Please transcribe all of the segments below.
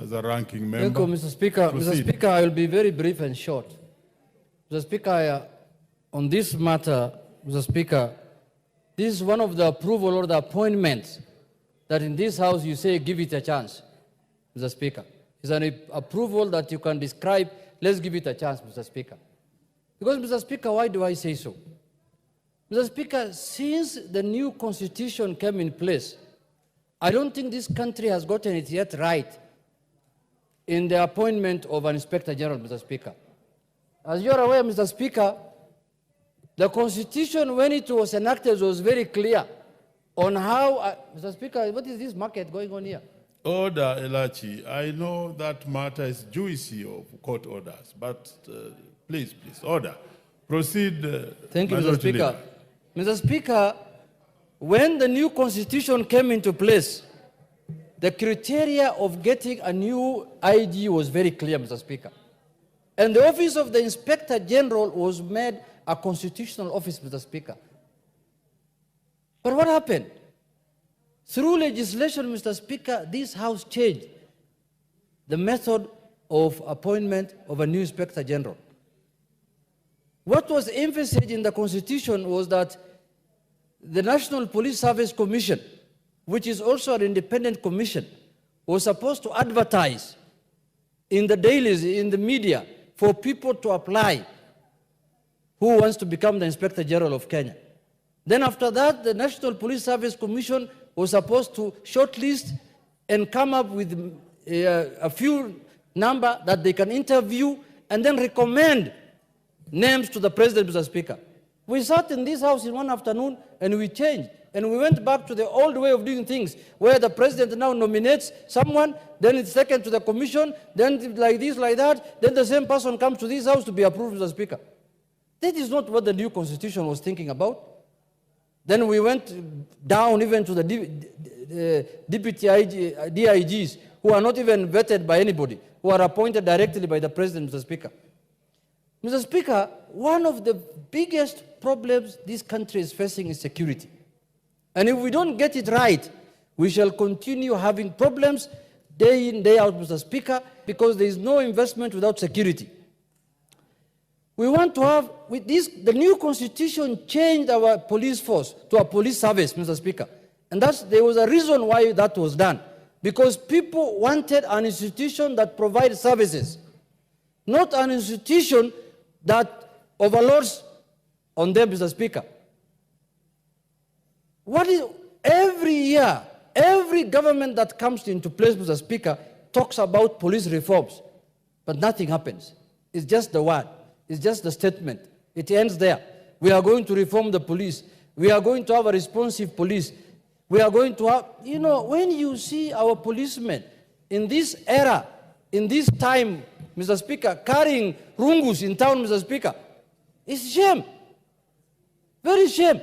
as a ranking member. Thank you, Mr. Speaker. Proceed. Mr. Speaker, I will be very brief and short. Mr. Speaker, on this matter, Mr. Speaker, this is one of the approval or the appointments that in this House you say give it a chance, Mr. Speaker. It's an approval that you can describe, let's give it a chance, Mr. Speaker. Because, Mr. Speaker, why do I say so? Mr. Speaker, since the new constitution came in place, I don't think this country has gotten it yet right in the appointment of an Inspector General, Mr. Speaker. As you are aware, Mr. Speaker, the Constitution, when it was enacted, was very clear on how... Mr. Speaker, what is this market going on here? Order, Elachi. I know that matter is juicy of court orders, but please, order. Proceed. Thank you, Mr. Speaker. Mr. Speaker, when the new Constitution came into place, the criteria of getting a new IG was very clear, Mr. Speaker. And the office of the Inspector General was made a constitutional office, Mr. Speaker. But what happened? Through legislation, Mr. Speaker, this House changed the method of appointment of a new Inspector General. What was emphasized in the Constitution was that the National Police Service Commission, which is also an independent commission, was supposed to advertise in the dailies, in the media, for people to apply who wants to become the Inspector General of Kenya. Then after that, the National Police Service Commission was supposed to shortlist and come up with a few number that they can interview and then recommend names to the President, Mr. Speaker. We sat in this House in one afternoon and we changed. And we went back to the old way of doing things, where the President now nominates someone, then it's taken to the commission, then like this, like that, then the same person comes to this House to be approved, Mr. Speaker. That is not what the new Constitution was thinking about. Then we went down even to the deputy DIGs, who are not even vetted by anybody, who are appointed directly by the President, Mr. Speaker. Mr. Speaker, one of the biggest problems this country is facing is security. And if we don't get it right, we shall continue having problems day in, day out, Mr. Speaker, because there is no investment without security. We want to have, with this, the new Constitution changed our police force to a police service, Mr. Speaker. And there was a reason why that was done. Because people wanted an institution that provides services, not an institution that overlords on them, Mr. Speaker. Every year, every government that comes into place, Mr. Speaker, talks about police reforms, but nothing happens. It's just the word. It's just the statement. It ends there. We are going to reform the police. We are going to have a responsive police. We are going to have, you know, when you see our policemen in this era, in this time, Mr. Speaker, carrying rungus in town, Mr. Speaker, it's shame. Very shame.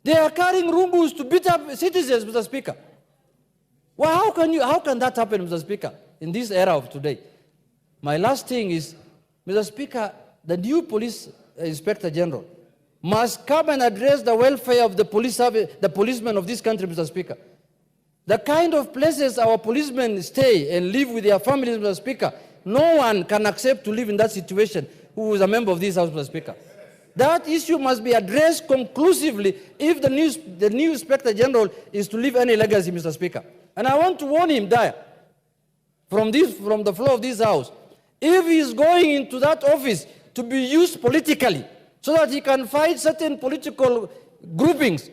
They are carrying rungus to beat up citizens, Mr. Speaker. Well, how can that happen, Mr. Speaker, in this era of today? My last thing is, Mr. Speaker, the new police Inspector General must come and address the welfare of the police service, the policemen of this country, Mr. Speaker. The kind of places our policemen stay and live with their families, Mr. Speaker, no one can accept to live in that situation who is a member of this House, Mr. Speaker. That issue must be addressed conclusively if the new Inspector General is to leave any legacy, Mr. Speaker. And I want to warn him there, from the floor of this House, if he is going into that office to be used politically so that he can fight certain political groupings,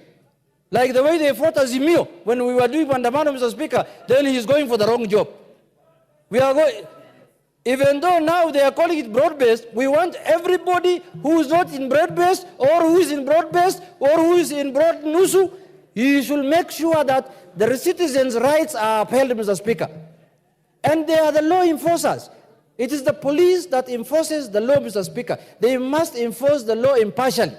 like the way they fought Azimio when we were doing Mandamano, Mr. Speaker, then he is going for the wrong job. We are going, even though now they are calling it broad-based, we want everybody who is not in broad-based or who is in broad-based or who is in broad-nusu, he should make sure that the citizens' rights are upheld, Mr. Speaker. And they are the law enforcers. It is the police that enforces the law, Mr. Speaker. They must enforce the law impartially.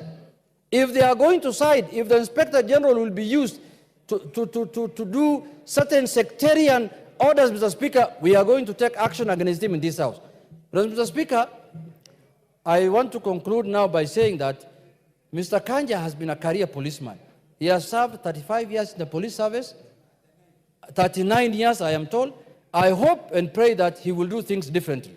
If they are going to side, if the Inspector General will be used to do certain sectarian orders, Mr. Speaker, we are going to take action against him in this House. But, Mr. Speaker, I want to conclude now by saying that Mr. Kanja has been a career policeman. He has served 35 years in the police service, 39 years, I am told, I hope and pray that he will do things differently.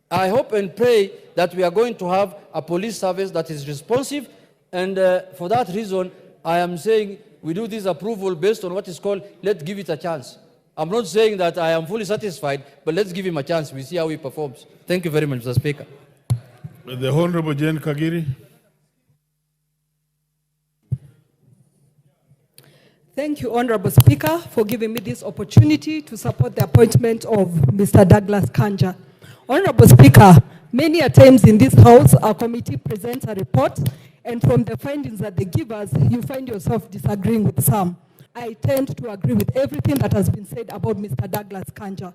I hope and pray that we are going to have a police service that is responsive, and for that reason, I am saying we do this approval based on what is called, let's give it a chance. I'm not saying that I am fully satisfied, but let's give him a chance. We see how he performs. Thank you very much, Mr. Speaker. The Honorable Jane Kagiri. Thank you, Honorable Speaker, for giving me this opportunity to support the appointment of Mr. Douglas Kanja. Honorable Speaker, many a times in this House, our committee presents a report, and from the findings that they give us, you find yourself disagreeing with some. I tend to agree with everything that has been said about Mr. Douglas Kanja.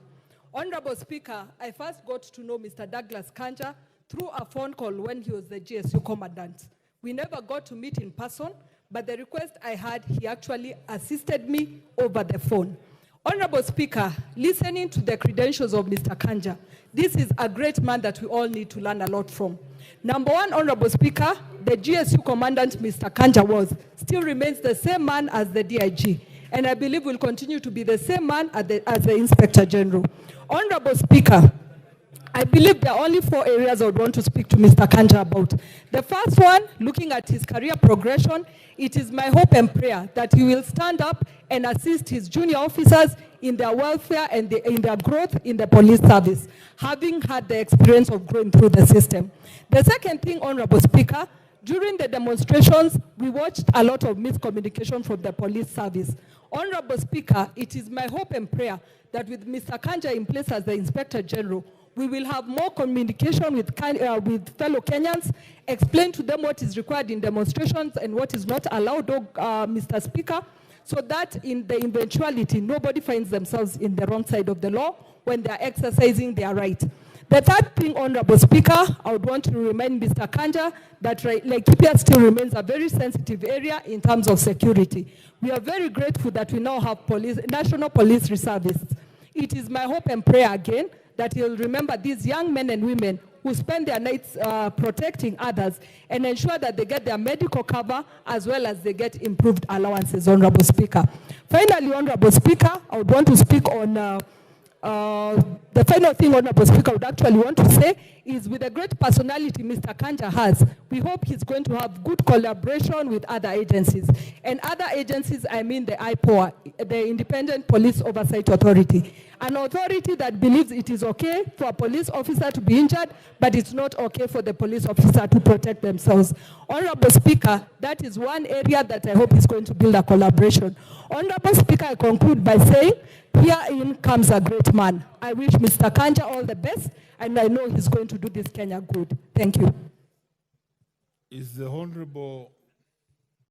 Honorable Speaker, I first got to know Mr. Douglas Kanja through a phone call when he was the GSU commandant. We never got to meet in person, but the request I had, he actually assisted me over the phone. Honorable Speaker, listening to the credentials of Mr. Kanja, this is a great man that we all need to learn a lot from. Number one, Honorable Speaker, the GSU commandant, Mr. Kanja, still remains the same man as the DIG, and I believe will continue to be the same man as the Inspector General. Honorable Speaker, I believe there are only 4 areas I would want to speak to Mr. Kanja about. The first one, looking at his career progression, it is my hope and prayer that he will stand up and assist his junior officers in their welfare and in their growth in the police service, having had the experience of growing through the system. The second thing, Honorable Speaker, during the demonstrations, we watched a lot of miscommunication from the police service. Honorable Speaker, it is my hope and prayer that with Mr. Kanja in place as the Inspector General, we will have more communication with fellow Kenyans, explain to them what is required in demonstrations and what is not allowed, Mr. Speaker, so that in the eventuality, nobody finds themselves in the wrong side of the law when they are exercising their right. The third thing, Honorable Speaker, I would want to remind Mr. Kanja that Laikipia still remains a very sensitive area in terms of security. We are very grateful that we now have National Police Reservists. It is my hope and prayer again that he'll remember these young men and women who spend their nights protecting others and ensure that they get their medical cover as well as they get improved allowances, Honorable Speaker. Finally, Honorable Speaker, I would want to speak on the final thing, Honorable Speaker, I would actually want to say is with the great personality Mr. Kanja has, we hope he's going to have good collaboration with other agencies. And other agencies, I mean the IPOA, the Independent Police Oversight Authority. An authority that believes it is okay for a police officer to be injured, but it's not okay for the police officer to protect themselves. Honorable Speaker, that is one area that I hope is going to build a collaboration. Honorable Speaker, I conclude by saying, herein comes a great man. I wish Mr. Kanja all the best, and I know he's going to do this Kenya good. Thank you. Is the Honorable